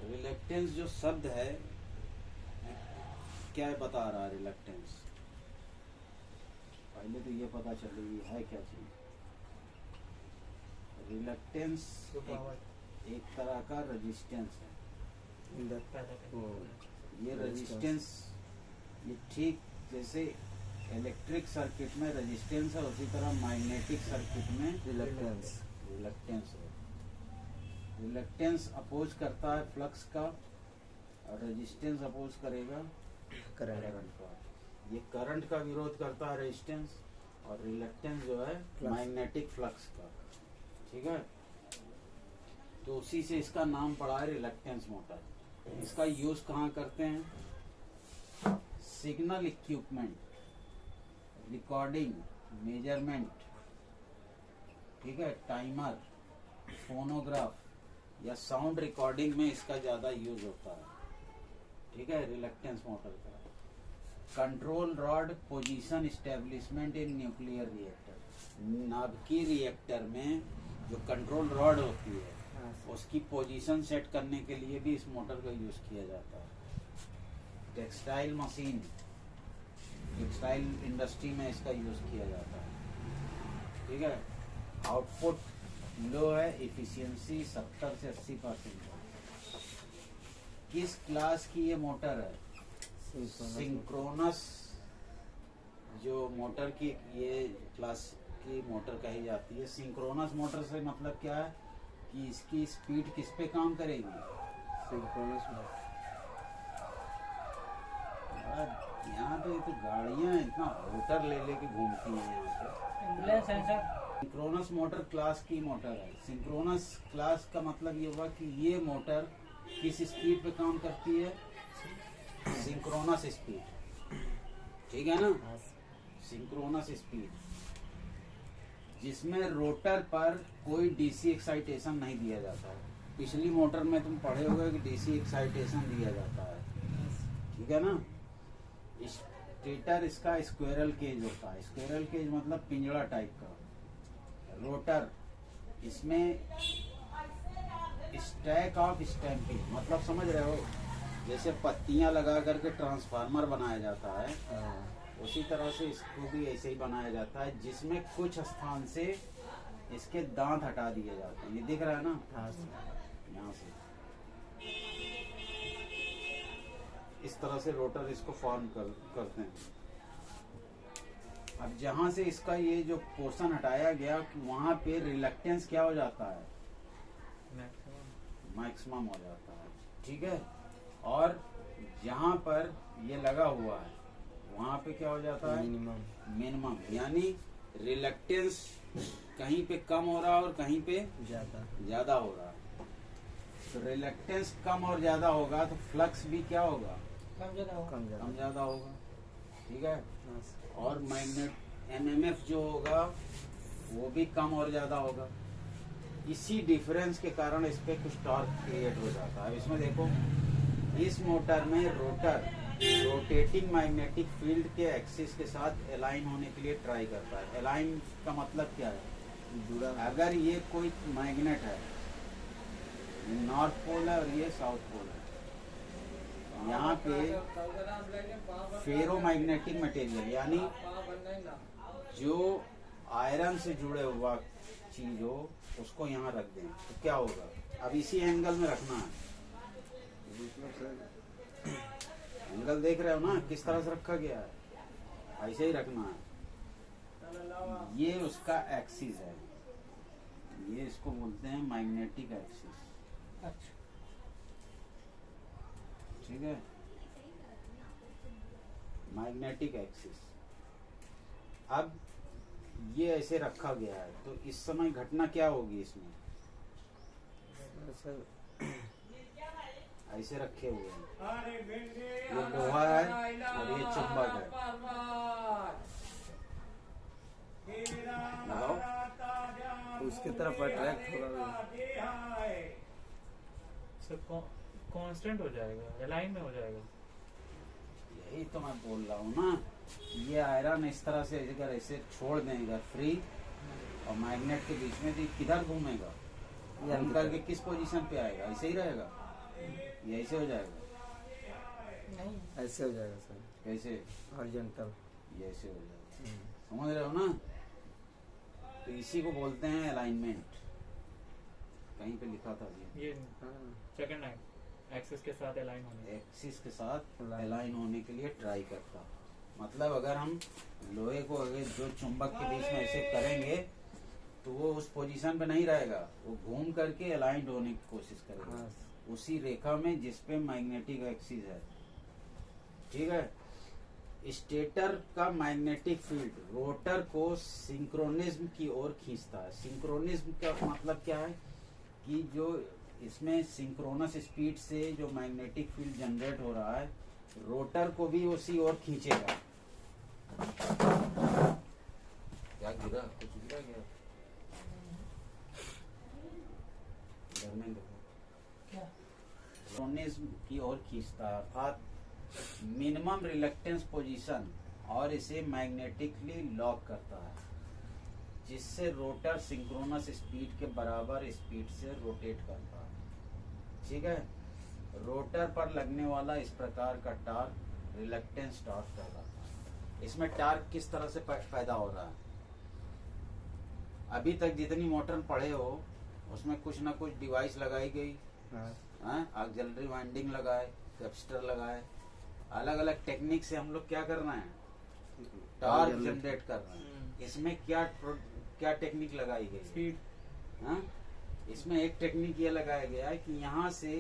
Reluctance जो शब्द है क्या बता रहा है रिलक्टेंस? पहले तो ये पता चलेगी है क्या चीज। रिलक्टेंस एक तरह का रेजिस्टेंस है। ये रेजिस्टेंस ये ठीक जैसे इलेक्ट्रिक सर्किट में रेजिस्टेंस है उसी तरह मैग्नेटिक सर्किट में रिलक्टेंस है। रिलक्टेंस अपोज करता है फ्लक्स का और रेजिस्टेंस अपोज करेगा करंट का। ये करंट का विरोध करता है रेजिस्टेंस और रिलक्टेंस जो है मैग्नेटिक फ्लक्स का। ठीक है, तो उसी से इसका नाम पड़ा है रिलक्टेंस मोटर। इसका यूज कहाँ करते हैं? सिग्नल इक्विपमेंट, रिकॉर्डिंग, मेजरमेंट, ठीक है, टाइमर, फोनोग्राफ या साउंड रिकॉर्डिंग में इसका ज्यादा यूज होता है। ठीक है, रिलक्टेंस मोटर का। Control rod position establishment in nuclear reactor. नाभिकीय रिएक्टर में जो कंट्रोल रॉड होती है उसकी पोजीशन सेट करने के लिए भी इस मोटर का यूज किया जाता है। टेक्सटाइल मशीन, टेक्सटाइल इंडस्ट्री में इसका यूज किया जाता है। ठीक है, आउटपुट लो है, इफिशियंसी 70 से 80% है। किस क्लास की ये मोटर है? सिंक्रोनस जो मोटर की ये क्लास की मोटर कही जाती है। सिंक्रोनस मोटर से मतलब क्या है कि इसकी स्पीड किस पे काम करेगी? Synchronous motor. यहाँ पे तो गाड़ियाँ इतना होटर ले लेके घूमती हैं यहाँ पे। सिंक्रोनस मोटर क्लास की मोटर है। सिंक्रोनस क्लास का मतलब ये हुआ कि ये मोटर किस स्पीड पे काम करती है? Synchronous speed. ठीक है ना, सिंक्रोनस स्पीड जिसमें रोटर पर कोई डीसी एक्साइटेशन नहीं दिया जाता है। पिछली मोटर में तुम पढ़े हुए कि डीसी एक्साइटेशन दिया जाता है। ठीक है ना। स्टेटर इसका स्क्वेरल केज होता है। स्क्वेरल केज मतलब पिंजड़ा टाइप का। रोटर इसमें स्टैक ऑफ स्टैंपिंग, मतलब समझ रहे हो, जैसे पत्तियां लगा करके ट्रांसफार्मर बनाया जाता है उसी तरह से इसको भी ऐसे ही बनाया जाता है, जिसमें कुछ स्थान से इसके दांत हटा दिए जाते हैं। ये दिख रहा है ना, यहाँ से इस तरह से रोटर इसको फॉर्म करते हैं। अब जहां से इसका ये जो पोर्शन हटाया गया वहां पे रिलक्टेंस क्या हो जाता है? मैक्सिमम हो जाता है। ठीक है, और जहां पर ये लगा हुआ है वहां पे क्या हो जाता है? मिनिमम। यानी रिलक्टेंस कहीं पे कम हो रहा है और कहीं पे ज्यादा हो रहा है। तो रिलक्टेंस कम और ज्यादा होगा तो फ्लक्स भी क्या होगा? कम ज्यादा होगा। ठीक है, और मैग्नेट एमएमएफ जो होगा वो भी कम और ज्यादा होगा। इसी डिफरेंस के कारण इस पे कुछ टॉर्क क्रिएट हो जाता है। इसमें देखो, इस मोटर में रोटर रोटेटिंग मैग्नेटिक फील्ड के एक्सिस के साथ अलाइन होने के लिए ट्राई करता है। अलाइन का मतलब क्या है? जुड़ा। अगर ये कोई मैग्नेट है, नॉर्थ पोल है और ये साउथ पोल है, यहाँ पे फेरो मैग्नेटिक मटेरियल यानी जो आयरन से जुड़े हुआ चीज हो उसको यहाँ रख दें तो क्या होगा? अब इसी एंगल में रखना है। एंगल देख रहे हो ना किस तरह से रखा गया है, ऐसे ही रखना है। ये उसका एक्सिस है, ये इसको बोलते हैं मैग्नेटिक एक्सिस। अच्छा, ठीक है, मैग्नेटिक एक्सिस। अब ये ऐसे रखा गया है तो इस समय घटना क्या होगी? इसमें ऐसे रखे हुए हैं, ये लोहा है और ये चुंबक है। लगाओ, उसकी तरफ अट्रैक्ट होगा, कांस्टेंट हो जाएगा, अलाइन में हो जाएगा। यही तो मैं बोल रहा हूँ ना, ये आयरन इस तरह से अगर ऐसे छोड़ दें इधर फ्री और मैग्नेट के बीच में, तो किधर घूमेगा? घूम करके किस पोजीशन पे आएगा? ऐसे ही रहेगा। ये ऐसे हो जाएगा, नहीं ऐसे हो जाएगा सर, कैसे, हॉरिजॉन्टल। ये ऐसे हो जाएगा, समझ रहे हो ना। तो इसी को बोलते हैं अलाइनमेंट, कहीं पे लिखा था ये हाँ, सेकंड लाइन एक्सिस के साथ अलाइन होने। एक्सिस के साथ Align। अलाइन होने के लिए ट्राई करता। मतलब अगर हम लोहे को अगर जो चुंबक के बीच में ऐसे करेंगे तो वो उस पोजीशन पे नहीं रहेगा, वो घूम करके अलाइंड होने की कोशिश करेगा हाँ, उसी रेखा में जिस पे मैग्नेटिक एक्सिस है। ठीक है। स्टेटर का मैग्नेटिक फील्ड रोटर को सिंक्रोनिज्म की ओर खींचता है। सिंक्रोनिज्म का मतलब क्या है कि जो इसमें सिंक्रोनस स्पीड से जो मैग्नेटिक फील्ड जनरेट हो रहा है, रोटर को भी उसी ओर खींचेगा। क्या गिरा, कुछ गिरा क्या? घर में देखो। सिंक्रोनिज्म की ओर खींचता है, अर्थात मिनिमम रिलक्टेंस पोजीशन, और इसे मैग्नेटिकली लॉक करता है, जिससे रोटर सिंक्रोनस स्पीड के बराबर स्पीड से रोटेट करता है। ठीक है। रोटर पर लगने वाला इस प्रकार का टार्क रिलक्टेंस टॉर्क कहलाता है। इसमें टार्क किस तरह से पैदा हो रहा है? अभी तक जितनी मोटर पढ़े हो उसमें कुछ ना कुछ डिवाइस लगाई गई, हाँ, ऑक्सिलरी वाइंडिंग लगाए, कैपेसिटर लगाए, अलग अलग टेक्निक से हम लोग क्या कर रहे हैं, टॉर्क जनरेट कर रहे हैं। इसमें क्या टेक्निक लगाई गई? स्पीड। हाँ, इसमें एक टेक्निक ये लगाया गया है कि यहाँ से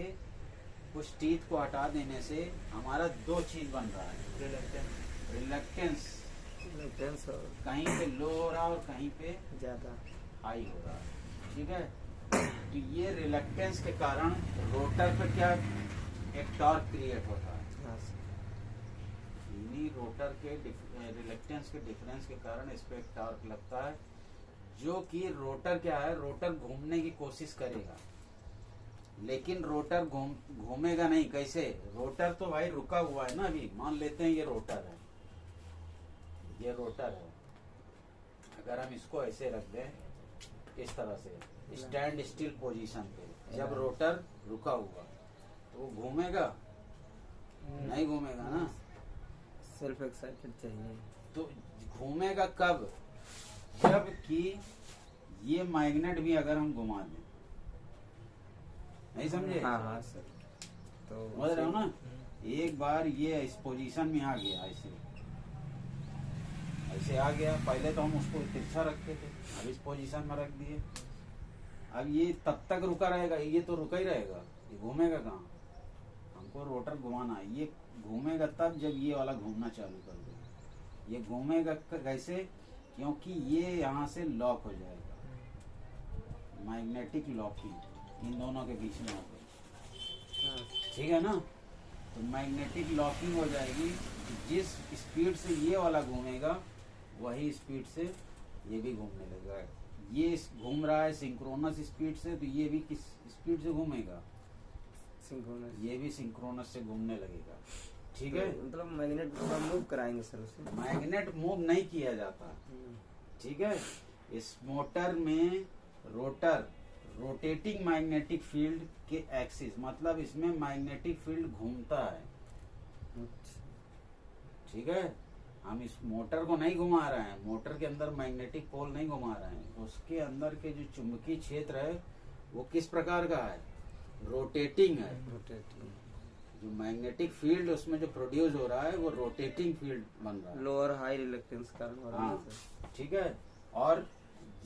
कुछ टीथ को हटा देने से हमारा दो चीज बन रहा है, रिलक्टेंस रिलक्टेंस और कहीं पे लो हो रहा है और कहीं पे ज्यादा हाई हो रहा है। ठीक है। तो ये रिलक्टेंस के कारण रोटर पे क्या एक टॉर्क क्रिएट होता है, हाँ, यानी रोटर के रिलक्टेंस के डिफरेंस के कारण इस पे एक टॉर्क लगता है, जो कि रोटर क्या है, रोटर घूमने की कोशिश करेगा, लेकिन रोटर घूमेगा नहीं। कैसे? रोटर तो भाई रुका हुआ है ना। अभी मान लेते हैं ये रोटर है, ये रोटर है। अगर हम इसको ऐसे रख दें इस तरह से स्टैंड स्टिल पोजीशन पे, जब रोटर रुका हुआ तो वो घूमेगा नहीं, घूमेगा ना। सेल्फ एक्साइटेड चाहिए। तो घूमेगा कब? जब कि ये मैग्नेट भी अगर हम घुमा दें, नहीं समझे? हाँ हाँ सर, तो समझ रहे हो ना। एक बार ये इस पोजीशन में आ गया, ऐसे ऐसे आ गया, पहले तो हम उसको तिरछा रखते थे, अब इस पोजीशन में रख दिए। अब ये तब तक रुका रहेगा, ये तो रुका ही रहेगा, ये घूमेगा कहाँ? हमको रोटर घुमाना है। ये घूमेगा तब जब ये वाला घूमना चालू कर दे। ये घूमेगा कैसे? क्योंकि ये यहाँ से लॉक हो जाएगा, मैग्नेटिक लॉकिंग इन दोनों के बीच में होगा। हाँ, ठीक है ना। तो मैग्नेटिक लॉकिंग हो जाएगी, जिस स्पीड से ये वाला घूमेगा वही स्पीड से ये भी घूमने लगेगा। ये घूम रहा है सिंक्रोनस स्पीड से, तो ये भी किस स्पीड से घूमेगा? सिंक्रोनस। ये भी सिंक्रोनस से घूमने लगेगा। ठीक है। तो मतलब मैग्नेट थोड़ा मूव कराएंगे सर उसे। मैग्नेट मूव नहीं किया जाता। ठीक है। इस मोटर में रोटर रोटेटिंग मैग्नेटिक फील्ड के एक्सिस, मतलब इसमें मैग्नेटिक फील्ड घूमता है। अच्छा, ठीक है। हम इस मोटर को नहीं घुमा रहे हैं, मोटर के अंदर मैग्नेटिक पोल नहीं घुमा रहे हैं, उसके अंदर के जो चुंबकीय क्षेत्र है वो किस प्रकार का है? रोटेटिंग है। रोटेटिंग। जो मैग्नेटिक फील्ड उसमें जो प्रोड्यूस हो रहा है वो रोटेटिंग फील्ड बन रहा है। लोअर हाई रिलक्टेंस कारण हो रहा है हाँ, सर। ठीक है। और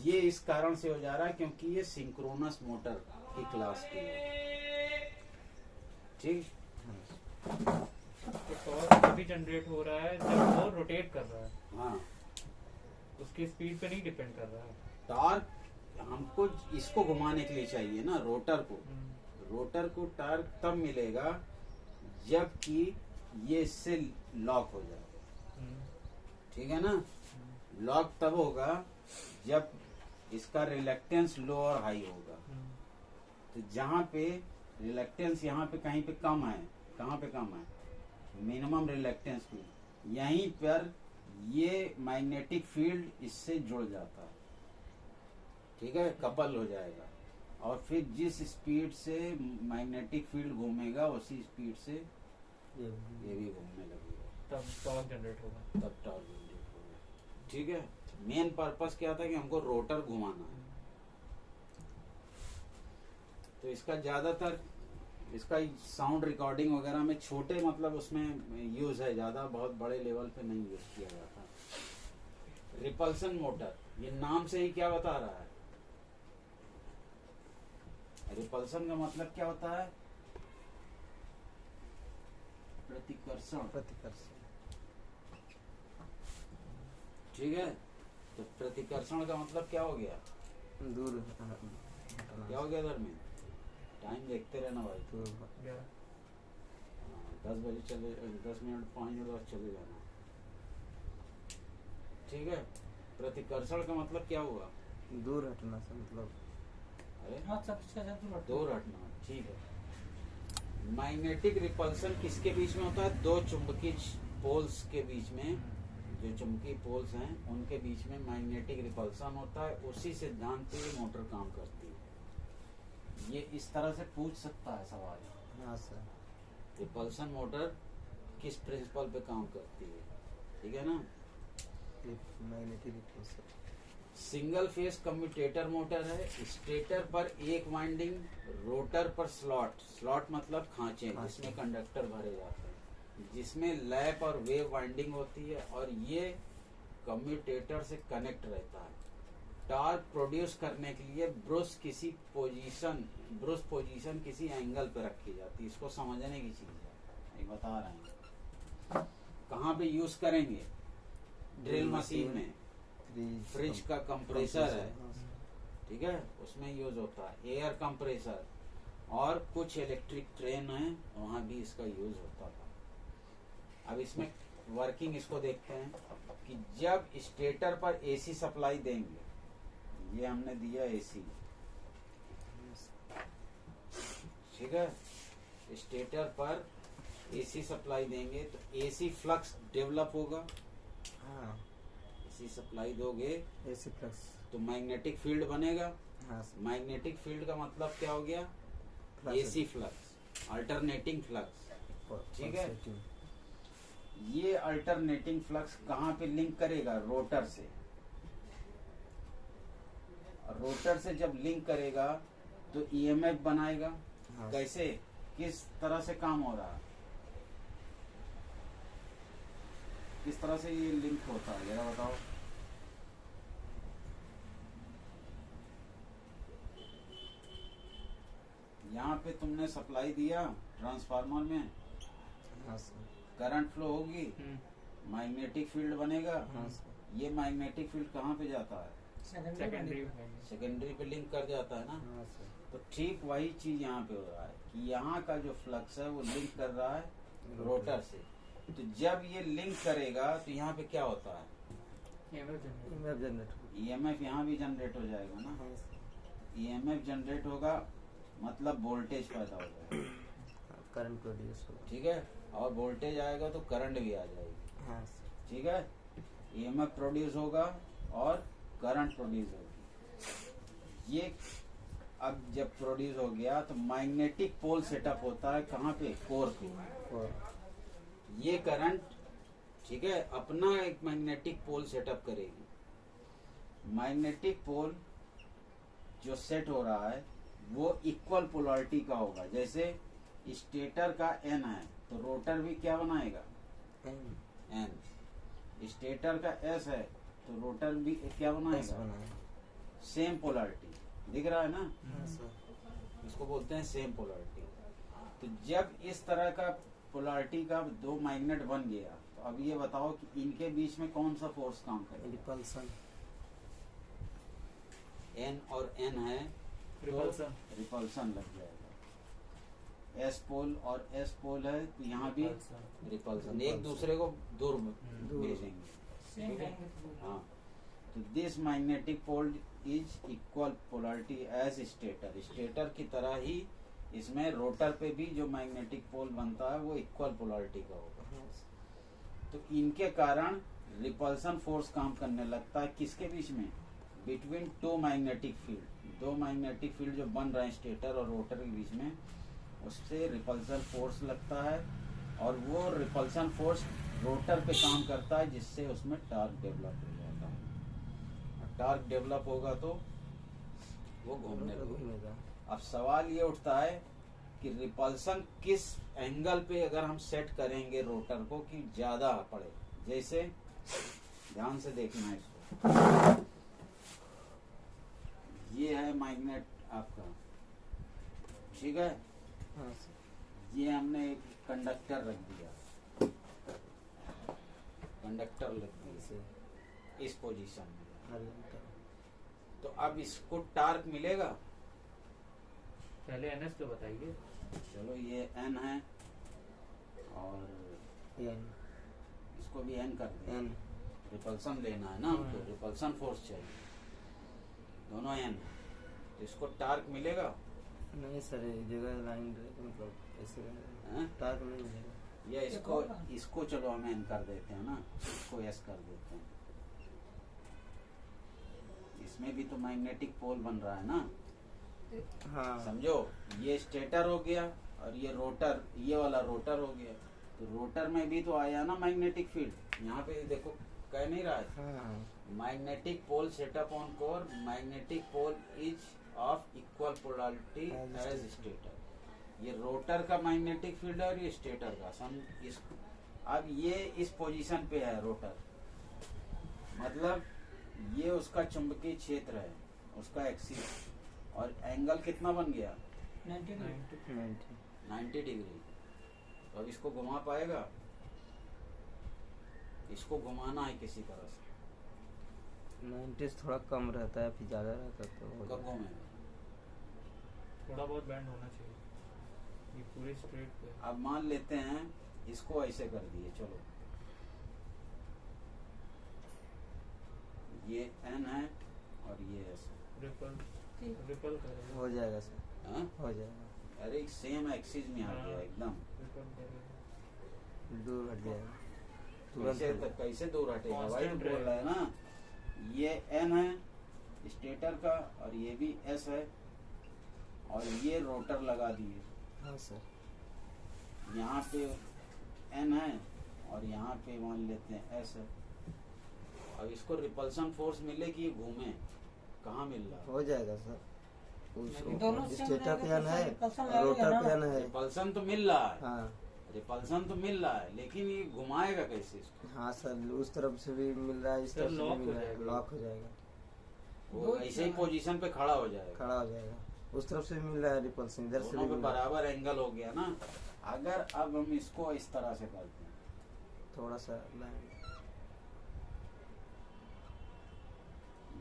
ये इस कारण से हो जा रहा है क्योंकि ये सिंक्रोनस मोटर की क्लास की है। ठीक। तो टॉर्क तभी जनरेट हो रहा है जब वो रोटेट कर रहा है, हाँ, उसकी स्पीड पे नहीं डिपेंड कर रहा है। टॉर्क हमको इसको घुमाने के लिए चाहिए ना, रोटर को। रोटर को टॉर्क तब मिलेगा जबकि ये इससे लॉक हो जाए। ठीक है ना। लॉक तब होगा जब इसका रिलक्टेंस लो और हाई होगा। तो जहाँ पे रिलक्टेंस यहाँ पे कहीं पे कम है, कहाँ पे कम है? मिनिमम रिलक्टेंस पे, यहीं पर ये मैग्नेटिक फील्ड इससे जुड़ जाता है। ठीक है, कपल हो जाएगा। और फिर जिस स्पीड से मैग्नेटिक फील्ड घूमेगा उसी स्पीड से ये ये भी घूमने लगेगा, तब टॉर्क जनरेट होगा। तब टॉर्क जनरेट होगा। ठीक है, मेन पर्पस क्या था कि हमको रोटर घुमाना है। तो इसका ज्यादातर इसका साउंड रिकॉर्डिंग वगैरह में छोटे मतलब उसमें यूज है, ज्यादा बहुत बड़े लेवल पे नहीं यूज किया जाता। रिपल्सन मोटर, ये नाम से ही क्या बता रहा है? रिपल्सन का मतलब क्या होता है? प्रतिकर्षण। प्रतिकर्षण। ठीक है, तो प्रतिकर्षण का मतलब क्या हो गया? दूर क्या हो गया धर्मेंद्र? टाइम देखते रहना भाई। दूर 10 बजे चले, 10 मिनट 5 मिनट बाद चले जाना। ठीक है, प्रतिकर्षण का मतलब क्या हुआ? दूर हटना से मतलब अरे हाँ, सब दूर हटना। ठीक है, मैग्नेटिक रिपल्सन किसके बीच में होता है? दो चुंबकीय पोल्स के बीच में, जो चुंबकीय पोल्स हैं उनके बीच में मैग्नेटिक रिपल्सन होता है। उसी सिद्धांत पे ये मोटर काम करती है। ये इस तरह से पूछ सकता है सवाल, हाँ सर। रिपल्सन मोटर किस प्रिंसिपल पे काम करती है? ठीक है ना। Magnetic repulsion single phase commutator motor है। स्टेटर पर एक वाइंडिंग, रोटर पर स्लॉट। स्लॉट मतलब खांचे, जिसमें कंडक्टर भरे जाते हैं, जिसमें लैप और वेव वाइंडिंग होती है, और ये कम्यूटेटर से कनेक्ट रहता है। टॉर्क प्रोड्यूस करने के लिए ब्रूस पोजीशन किसी एंगल पर रखी जाती है। इसको समझने की चीज है, ये बता रहे हैं। कहाँ पे यूज करेंगे? ड्रिल मशीन में। फ्रिज का कंप्रेसर है, ठीक है, उसमें यूज होता है। एयर कंप्रेसर और कुछ इलेक्ट्रिक ट्रेन है, वहां भी इसका यूज होता था। अब इसमें वर्किंग इसको देखते हैं कि जब स्टेटर पर एसी सप्लाई देंगे, ये हमने दिया एसी, ठीक है, स्टेटर पर एसी सप्लाई देंगे तो एसी फ्लक्स डेवलप होगा। हाँ, एसी सप्लाई दोगे एसी फ्लक्स तो मैग्नेटिक फील्ड बनेगा। हाँ सर। मैग्नेटिक फील्ड का मतलब क्या हो गया? AC flux, alternating flux. ठीक है, ये अल्टरनेटिंग फ्लक्स कहाँ पे लिंक करेगा? रोटर से। रोटर से जब लिंक करेगा तो ईएमएफ बनाएगा। हाँ। कैसे, किस तरह से काम हो रहा है, किस तरह से ये लिंक होता है जरा बताओ। यहाँ पे तुमने सप्लाई दिया ट्रांसफार्मर में, हाँ सर। करंट फ्लो होगी, मैग्नेटिक फील्ड बनेगा। हाँ सर। ये मैग्नेटिक फील्ड कहाँ पे जाता है? सेकेंडरी सेकेंडरी पे लिंक कर जाता है ना। हाँ सर। तो ठीक वही चीज यहाँ पे हो रहा है कि यहाँ का जो फ्लक्स है वो लिंक कर रहा है रोटर से। तो जब ये लिंक करेगा तो यहाँ पे क्या होता है? ईएमएफ जनरेट ईएमएफ यहाँ भी जनरेट हो जाएगा ना। हाँ सर। ईएमएफ जनरेट होगा मतलब वोल्टेज पैदा हो जाएगा, करंट प्रोड्यूस होगा। ठीक है, और वोल्टेज आएगा तो करंट भी आ जाएगी। हाँ सर। ठीक है, ईएमएफ प्रोड्यूस होगा और करंट प्रोड्यूस होगी। ये अब जब प्रोड्यूस हो गया तो मैग्नेटिक पोल सेटअप होता है कहाँ पे? कोर पे। और ये करंट, ठीक है, अपना एक मैग्नेटिक पोल सेटअप करेगी। मैग्नेटिक पोल जो सेट हो रहा है वो इक्वल पोलैरिटी का होगा। जैसे स्टेटर का एन है तो रोटर भी क्या बनाएगा? एन। स्टेटर का एस है तो रोटर भी क्या बनाएगा? Same polarity. दिख रहा है ना? हाँ सर। इसको बोलते हैं सेम पोलैरिटी। तो जब इस तरह का पोलैरिटी का दो मैग्नेट बन गया तो अब ये बताओ कि इनके बीच में कौन सा फोर्स काम करेगा? रिपल्सन। एन और एन है रिपल्सन। तो रिपल्सन लग जाएगा। एस पोल और एस पोल है तो यहाँ भी रिपल्सन, एक दूसरे को दूर भेजेंगे। ठीक है? हाँ, तो this magnetic pole is equal polarity as stator. Stator की तरह ही इसमें रोटर पे भी जो मैग्नेटिक पोल बनता है वो इक्वल पोलैरिटी का होगा। तो इनके कारण रिपल्सन फोर्स काम करने लगता है किसके बीच में? बिटवीन टू मैग्नेटिक फील्ड, दो मैग्नेटिक फील्ड जो बन रहे हैं स्टेटर और रोटर के बीच में, उससे रिपल्सन फोर्स लगता है और वो रिपल्सन फोर्स रोटर पे काम करता है, जिससे उसमें टार्क डेवलप हो जाता है। टार्क डेवलप होगा तो वो घूमने लगेगा। घूमेगा। अब सवाल ये उठता है कि रिपल्सन किस एंगल पे अगर हम सेट करेंगे रोटर को कि ज्यादा पड़े। जैसे ध्यान से देखना है इसको, ये है मैग्नेट आपका, ठीक है। हाँ सर। ये हमने एक कंडक्टर रख दिया, कंडक्टर रख दिया ऐसे इस पोजीशन में, हॉरिजॉन्टल। तो अब इसको टार्क मिलेगा। पहले एनएस तो बताइए। चलो ये एन है और एन इसको भी एन कर दें। एन रिपल्सन लेना है ना हमको, रिपल्सन फोर्स चाहिए, दोनों एन है, तो इसको टार्क मिलेगा। नहीं सर, ये जगह लाइन रहेगी, मतलब ऐसे हैं? टार्क नहीं मिलेगा। या इसको चलो हम एन कर देते हैं ना, इसको एस कर देते हैं। इसमें भी तो मैग्नेटिक पोल बन रहा है ना, हाँ समझो। ये स्टेटर हो गया और ये रोटर, ये वाला रोटर हो गया, तो रोटर में भी तो आया ना मैग्नेटिक फील्ड। यहाँ पे देखो कह नहीं रहा है, हाँ magnetic pole setup on core, magnetic pole is of equal polarity as stator. ये रोटर का मैग्नेटिक फील्ड है और ये स्टेटर का। अब ये इस पोजीशन पे है रोटर, मतलब ये उसका चुंबकीय क्षेत्र है, उसका एक्सिस, और एंगल कितना बन गया 90 90 डिग्री। तो अब इसको घुमा पाएगा, इसको घुमाना है किसी तरह से। 90 थोड़ा कम रहता है, फिर ज्यादा रहता है तो हो कब जाता है। घूमेगा? थोड़ा बहुत बैंड होना चाहिए, ये पूरे स्ट्रेट पे। अब मान लेते हैं इसको ऐसे कर दिए, चलो ये एन है और ये एस है। रिपल करेगा। हो जाएगा सर, हाँ? हो जाएगा। अरे सेम एक्सिस में आ गया एकदम। रिपल करेगा। दूर हट जाएगा कैसे तुरंत। कैसे दूर हटेगा भाई, तो Constant बोल रहा है ना। ये एन है स्टेटर का और ये भी एस है, और ये रोटर लगा दिए। हाँ सर। यहाँ पे एन है और यहाँ पे मान लेते हैं एस है। अब इसको रिपल्सन फोर्स मिले कि ये घूमे, कहाँ मिल रहा है? हो जाएगा सर। दोनों स्टेटर पे एन है, रिपल्सन और रोटर लगेगा पे ना। एन है। रिपल्सन तो मिल रहा है, हाँ रिपल्सन तो मिल रहा है, लेकिन ये घुमाएगा कैसे इसको? हाँ सर, उस तरफ से भी मिल रहा है, इस सर, तरफ से लॉक भी हो मिल रहा है, जाएगा। लॉक हो जाएगा, वो ऐसे ही पोजीशन पे खड़ा हो जाएगा। खड़ा हो जाएगा। उस तरफ से भी मिल रहा है रिपल्सन, इधर से भी दोनों पे मिल रहा है। बराबर एंगल हो गया ना। अगर अब हम इसको इस तरह से करते हैं, थोड़ा सा लाइन।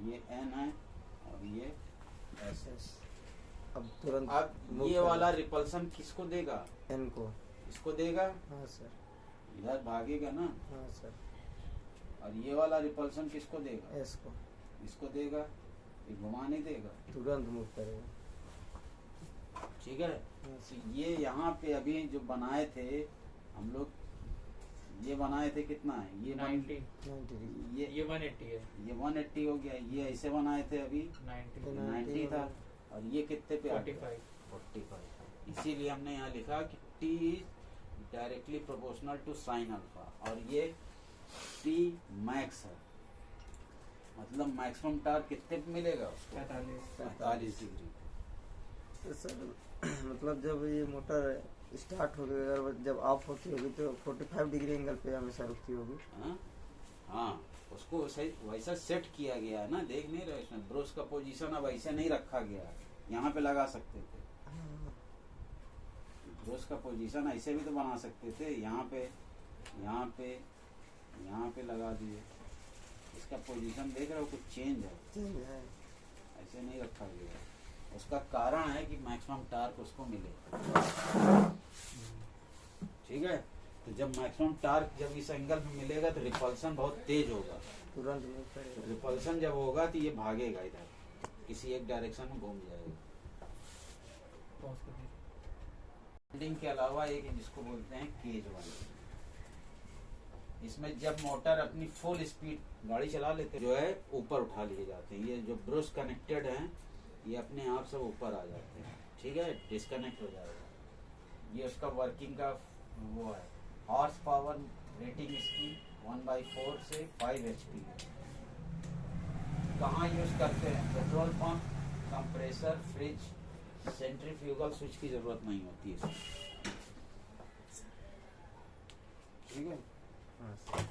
ये एन है और ये एस है। अब तुरंत अब move ये कर वाला रिपल्सन किसको देगा? एन को। इसको देगा, हाँ सर। इधर भागेगा ना। हाँ सर। और ये वाला रिपल्सन किसको देगा? एस को इसको देगा, ये घुमा नहीं देगा, तुरंत मूव करेगा। ठीक है। हाँ तो सर। ये यहाँ पे अभी जो बनाए थे हम लोग, ये बनाए थे कितना है ये 90। 90 डिग्री। ये 180 है। ये 180 हो गया। ये ऐसे बनाए थे अभी 90। 90 था, और ये कितने पे आ गया? 45। 45। इसीलिए हमने यहाँ लिखा कि T is directly proportional to sine alpha, और ये T मैक्स है, मतलब मैक्सिमम टार्क कितने पे मिलेगा उसको? 45 डिग्री। तो सर मतलब जब ये मोटर स्टार्ट होगी, अगर जब ऑफ होती होगी तो 45 डिग्री एंगल पे हमेशा रुकती होगी। हाँ हाँ, उसको वैसा सेट किया गया है ना, देख नहीं रहे इसमें ब्रश का पोजीशन अब ऐसे नहीं रखा गया है, यहाँ पे लगा सकते थे। ब्रश का पोजीशन ऐसे भी तो बना सकते थे, यहाँ पे यहाँ पे यहाँ पे लगा दिए। इसका पोजीशन देख रहे हो, कुछ चेंज है, चेंज है। ऐसे नहीं रखा गया है। उसका कारण है कि मैक्सिमम टार्क उसको मिले, ठीक है। तो जब मैक्सिमम टार्क जब इस एंगल पे मिलेगा तो रिपल्सन बहुत तेज होगा। तुरंत मूव करेगा। रिपल्सन जब होगा तो ये भागेगा, इधर किसी एक डायरेक्शन में घूम जाएगा। पॉज कर दीजिए। बेंडिंग के अलावा एक जिसको बोलते हैं केज वाली, इसमें जब मोटर अपनी फुल स्पीड गाड़ी चला लेते हैं, जो है ऊपर उठा लिए जाते हैं। ये जो ब्रश कनेक्टेड हैं ये अपने आप सब ऊपर आ जाते हैं, ठीक है, डिस्कनेक्ट हो जाएगा। ये उसका वर्किंग का वो है। हॉर्स पावर रेटिंग इसकी 1/4 से 5 HP है। कहाँ यूज करते हैं? Petrol pump, compressor, fridge, centrifugal switch की जरूरत नहीं होती है, ठीक है। हाँ सर।